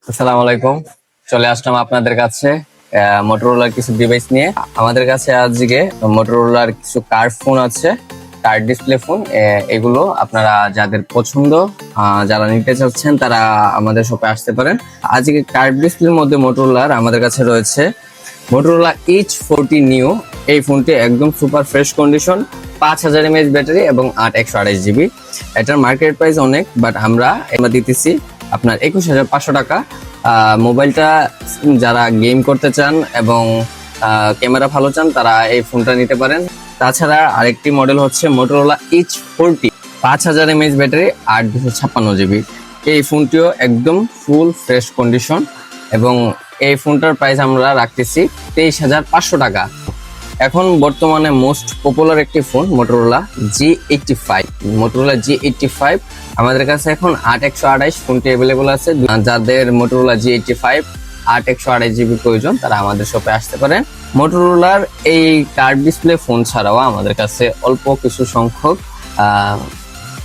আসসালামু আলাইকুম। চলে আসলাম আপনাদের কাছে মোটরোলার কিছু ডিভাইস নিয়ে। আমাদের কাছে আজকে মোটরোলার কিছু কার্ভ ফোন আছে, কার্ভ ডিসপ্লে ফোন। এগুলো আপনারা যাদের পছন্দ, যারা নিতে চাচ্ছেন তারা আমাদের শপে আসতে পারেন। আজকে কার্ভ ডিসপ্লের মধ্যে মোটরোলার আমাদের কাছে রয়েছে মোটরোলা H40 নিউ। এই ফোনটি একদম super fresh condition, 5000 mAh battery এবং 8/128 GB। এটার মার্কেট প্রাইস অনেক, বাট আমরা দিতেছি আপনার 21,500 টাকা। মোবাইলটা যারা গেম করতে চান এবং ক্যামেরা ভালো চান তারা এই ফোনটা নিতে পারেন। তাছাড়া আরেকটি মডেল হচ্ছে Motorola H40, 5000 mAh battery, 8/256 GB। এই ফোনটিও একদম ফুল ফ্রেশ কন্ডিশন এবং এই ফোনটার প্রাইস আমরা রাখতেছি 23,500 টাকা। এখন বর্তমানে মোস্ট পপুলার একটি phone Motorola G85। Motorola G85 আমাদের কাছে এখন 8/128 ফোনটি অ্যাভেলেবল আছে। যাদের মোটরোলা G85 8/128 GB প্রয়োজন তারা আমাদের শপে আসতে পারেন। মোটরোলার এই কার্ভ ডিসপ্লে ফোন ছাড়াও আমাদের কাছে অল্প কিছু সংখ্যক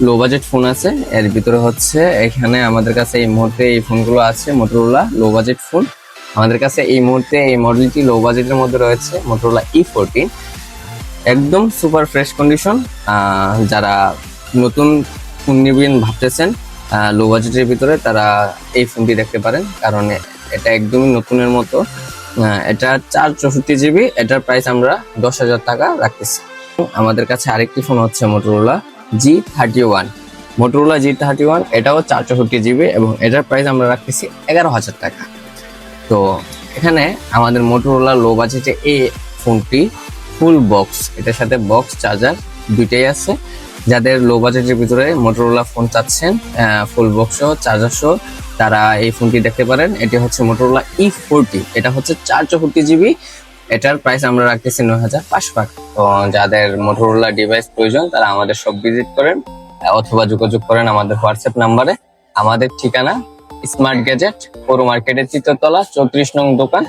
লো বাজেট ফোন আছে। এর ভিতরে হচ্ছে এখানে আমাদের কাছে এই মুহূর্তে এই ফোনগুলো আছে মোটরোলা লো বাজেট ফোন। আমাদের কাছে এই মুহূর্তে এই মডেলটি লো বাজেটের মধ্যে রয়েছে মোটরোলা E14, একদম সুপার ফ্রেশ কন্ডিশন। যারা নতুন ফোন নিবেন ভাবতেছেন লো বাজেটের ভিতরে তারা এই ফোনটি দেখতে পারেন, কারণ এটা একদমই নতুনের মতো। এটা 464 GB, এটার প্রাইস আমরা 10,000 টাকা রাখতেছি। আমাদের কাছে আরেকটি ফোন হচ্ছে মোটরোলা G31। মোটরোলা G31 এটাও 464 GB এবং এটার প্রাইস আমরা রাখতেছি 11,000 টাকা। তো এখানে আমাদের মোটরোলা লো বাজেটে এই ফোনটি ফুল বক্স, এটার সাথে বক্স চার্জার দুইটাই আছে। যাদের লো বাজেটের ভিতরে মোটরোলা ফোন চাচ্ছেন ফুল বক্স সহ চার্জার সহ তারা এই ফোনটি দেখতে পারেন। এটি হচ্ছে মোটরোলা E40, এটা হচ্ছে 464 GB। এটার প্রাইস আমরা রাখতেছি 9,500 টাকা। তো যাদের মোটরোলা ডিভাইস প্রয়োজন তারা আমাদের শপ ভিজিট করেন অথবা যোগাযোগ করেন আমাদের হোয়াটসঅ্যাপ নাম্বারে। আমাদের ঠিকানা স্মার্ট গ্যাজেট, পৌর মার্কেটের 3য় তলা, 34 নং দোকান।